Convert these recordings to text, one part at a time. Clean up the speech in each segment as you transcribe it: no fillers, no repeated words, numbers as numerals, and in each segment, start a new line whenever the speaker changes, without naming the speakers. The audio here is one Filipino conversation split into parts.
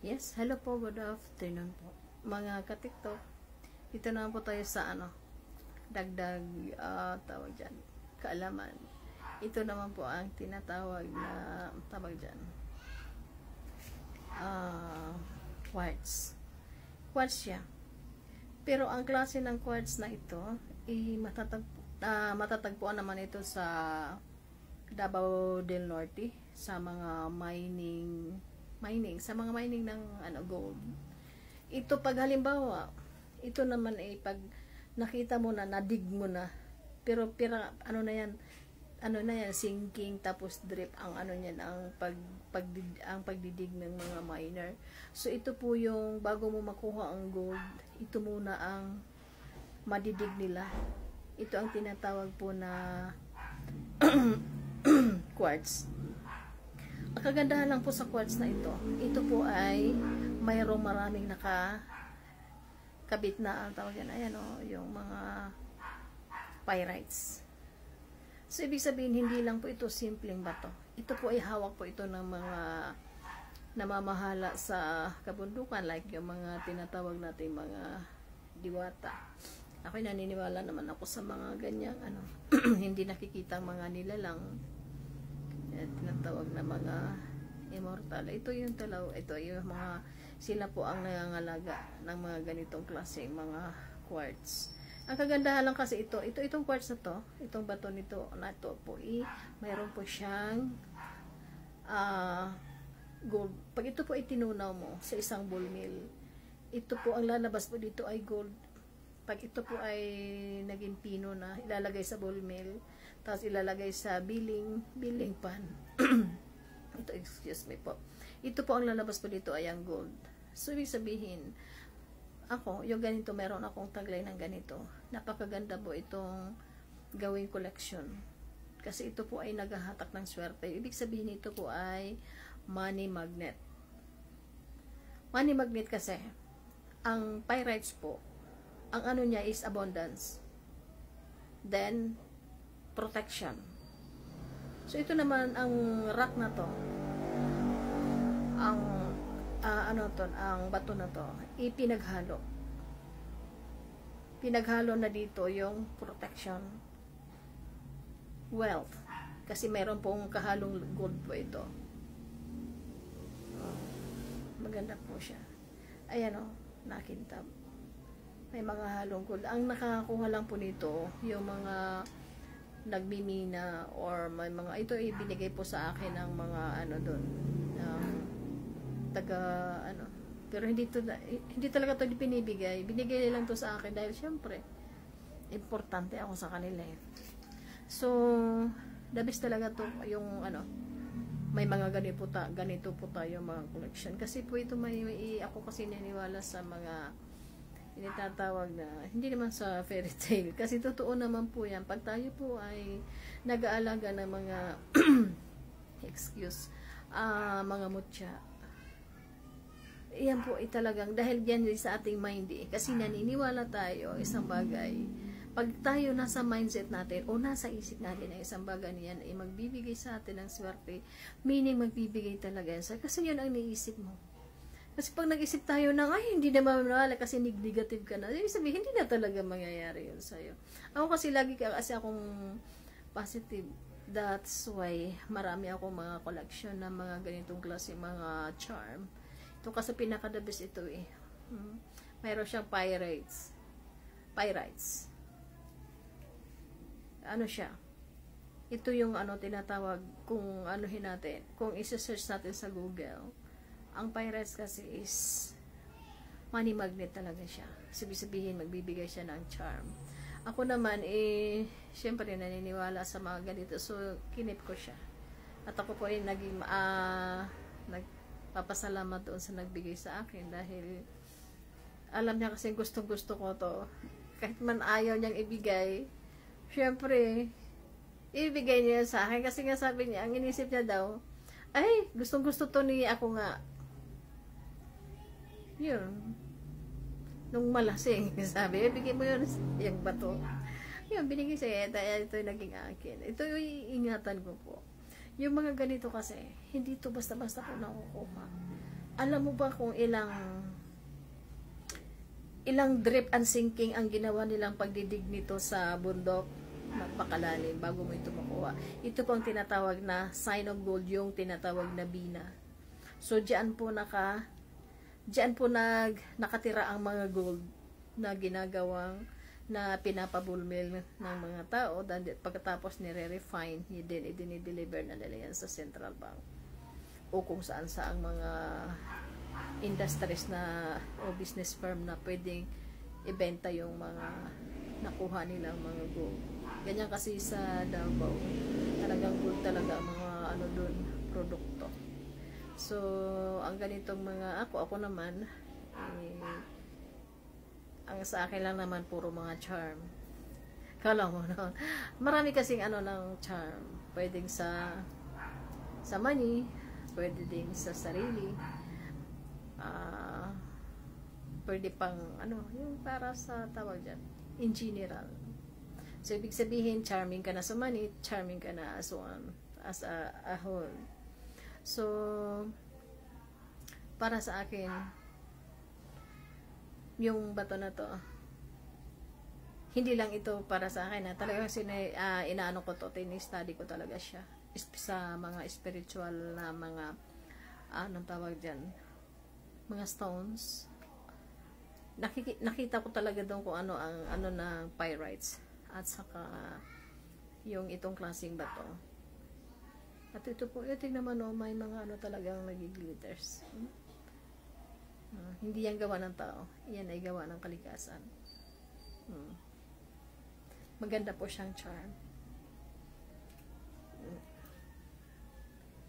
Yes, hello po, good afternoon po. Mga ka-TikTok, dito na po tayo sa dagdag tawag dyan, kaalaman. Ito naman po ang tinatawag na tawag dyan, quartz. Quartz siya. Pero ang klase ng quartz na ito, matatagpuan naman ito sa Davao del Norte, sa mga mining sa mga mining ng gold. Ito pag halimbawa, ito naman ay pag nakita mo na, nadig mo na, pero ano na yan, sinking tapos drip ang niyan, ang pagdidig ng mga miner. So ito po yung bago mo makuha ang gold, ito muna ang madidig nila. Ito ang tinatawag po na quartz. Ang kagandahan lang po sa quartz na ito po ay mayroong maraming nakakabit na ang tawag yan, ayan yung mga pyrites. So ibig sabihin, hindi lang po ito simpleng bato. Ito po ay hawak po ito ng mga namamahala sa kabundukan, like yung mga tinatawag natin mga diwata. Ako'y naniniwala naman ako sa mga ganyang hindi nakikita mga nilalang, tinatawag na mga immortal. Ito yung mga sila po ang nangangalaga ng mga ganitong klase mga quartz. Ang kagandahan lang kasi itong quartz na to, itong bato nito na ito po mayroon po siyang gold. Pag ito po itinunaw mo sa isang ball mill, ito po ang lalabas po dito ay gold. Pag ito po ay naging pino na, ilalagay sa ball mill, tapos ilalagay sa billing pan. Ito, excuse me po. Ito po ang lalabas po dito ay ang gold. So, ibig sabihin, yung ganito, meron akong taglay ng ganito. Napakaganda po itong gawing collection. Kasi ito po ay naghahatak ng swerte. Ibig sabihin, ito po ay money magnet. Money magnet kasi, ang pyrites po, ang niya is abundance. Then, protection. So ito naman ang rock na to, ang ang bato na to, pinaghalo na dito yung protection, wealth, kasi meron pong kahalong gold po ito. Maganda po siya. Ayan nakintab, may mga halong gold. Ang nakakakuha lang po nito yung mga nagmimina, or may mga, ito ibinigay po sa akin ng mga doon, pero hindi talaga to binibigay, binigay lang to sa akin dahil syempre importante ako sa kanila So the best talaga to yung may mga ganito po tayo mga collection, kasi po ito ako kasi naniniwala sa mga initatawag na, hindi naman sa fairy tale, kasi totoo naman po yan. Pag tayo po ay nag-aalaga ng mga mga mutya, yan po ay talagang dahil yan sa ating mind kasi naniniwala tayo isang bagay. Pag tayo nasa mindset natin o nasa isip natin na isang bagay niyan ay magbibigay sa atin ng swerte, meaning magbibigay talaga yan kasi yun ang naisip mo. Kasi pag nag-isip tayo ng, ay, hindi na mamawala kasi negative ka na, ibig sabihin, hindi na talaga mangyayari yun sa'yo. Ako kasi kasi akong positive. That's why marami akong mga collection ng mga ganitong klase, mga charm. Ito kasi pinakadabis ito Mayroon siyang pyrites. Siya? Ito yung tinatawag, kung natin, kung isa-search natin sa Google. Ang pyrites kasi is money magnet talaga siya. Sabihin, magbibigay siya ng charm. Ako naman, syempre naniniwala sa mga ganito. So, kinip ko siya. At ako po ay nagpapasalamat doon sa nagbigay sa akin dahil alam niya kasi gustong-gusto ko to. Kahit man ayaw niyang ibigay, syempre, ibigay niya sa akin. Kasi nga sabi niya, ang inisip niya daw, ay, gustong-gusto to ni ako nga. Yun. Nung malasing, sabi, bigay mo yun yung bato. Yun, binigay sa'yo. Ito yung naging akin. Ito yung ingatan ko po. Yung mga ganito kasi, hindi to basta-basta po nakukuha. Alam mo ba kung ilang drip and sinking ang ginawa nilang pagdidig nito sa bundok? Napakalalim bago mo ito makuha. Ito po ang tinatawag na sign of gold, yung tinatawag na bina. So diyan po nakatira ang mga gold na ginagawang na pinapabulmil ng mga tao, then pagkatapos nire-refine, i-deliver na nila yan sa central bank o kung saan sa ang mga industries na o business firm na pwedeng ibenta yung mga nakuha nilang mga gold. Ganyan kasi sa Davao, talagang gold talaga ang mga ano doon, produkto. So, ang ganitong mga, ako naman, ang sa akin lang naman puro mga charm. Kala mo, no? Marami kasing ano ng charm. Pwedeng sa money, pwede din sa sarili. Pwede pang, ano, yung para sa tawag dyan, in general. So, ibig sabihin, charming ka na sa money, charming ka na as one, as a whole. So, para sa akin, yung bato na to, hindi lang ito para sa akin, talagang inaano ko to, tini-study ko talaga siya sa mga spiritual na mga anong tawag dyan, mga stones. Nakita ko talaga doon kung ano ang ano na pyrites at saka yung itong klaseng bato. At ito po, tingnan naman, oh, may mga ano talagang nag-glitters. Hindi yan gawa ng tao. Yan ay gawa ng kalikasan. Maganda po siyang charm.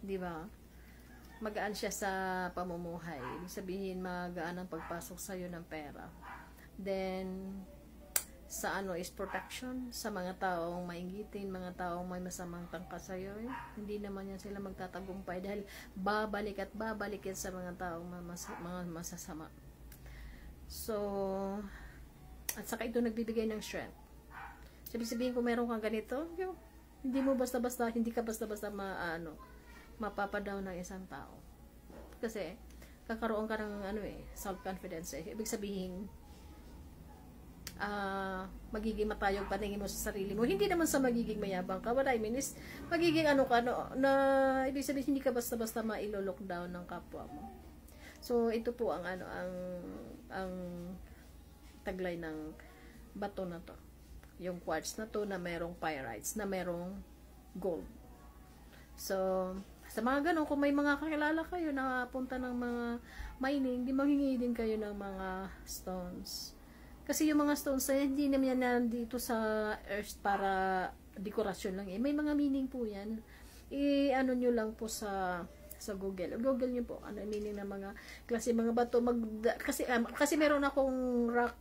Di ba? Magaan siya sa pamumuhay. Ibig sabihin, magaan ang pagpasok sa'yo ng pera. Then, sa ano is protection sa mga taong mainggitin, mga taong may masamang tangka sa'yo. Hindi naman yan sila magtatagumpay dahil babalik at babalik yan sa mga taong mga masasama. So, at saka ito nagbibigay ng strength. Sabihin kung meron kang ganito, hindi mo basta-basta, hindi ka basta-basta mapapadown ng isang tao. Kasi, kakaroon ka ng self-confidence. Ibig sabihin, magiging matayog paningin mo sa sarili mo. Hindi naman sa magiging mayabang ka. What I mean is, magiging na ibig sabihin, hindi ka basta-basta mailo-lockdown ng kapwa mo. So, ito po ang ang taglay ng bato na to. Yung quartz na to na merong pyrites, na merong gold. So, sa mga ganun, kung may mga kakilala kayo na punta ng mga mining, di maghingi din kayo ng mga stones. Kasi yung mga stones na hindi naman yan nandito sa earth para dekorasyon lang. May mga meaning po yan. I-ano nyo lang po sa Google. Google nyo po, ano meaning ng mga klase mga bato. Kasi meron akong rock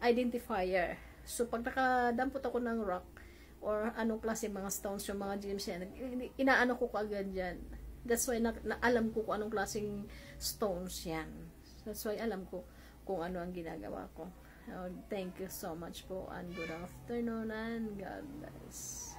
identifier. So, pag nakadampot ako ng rock, or anong klase mga stones, yung mga gems yan, inaano ko kaagad yan. That's why alam ko kung anong klaseng stones yan. That's why alam ko kung ano ang ginagawa ko. Thank you so much po and good afternoon and God bless.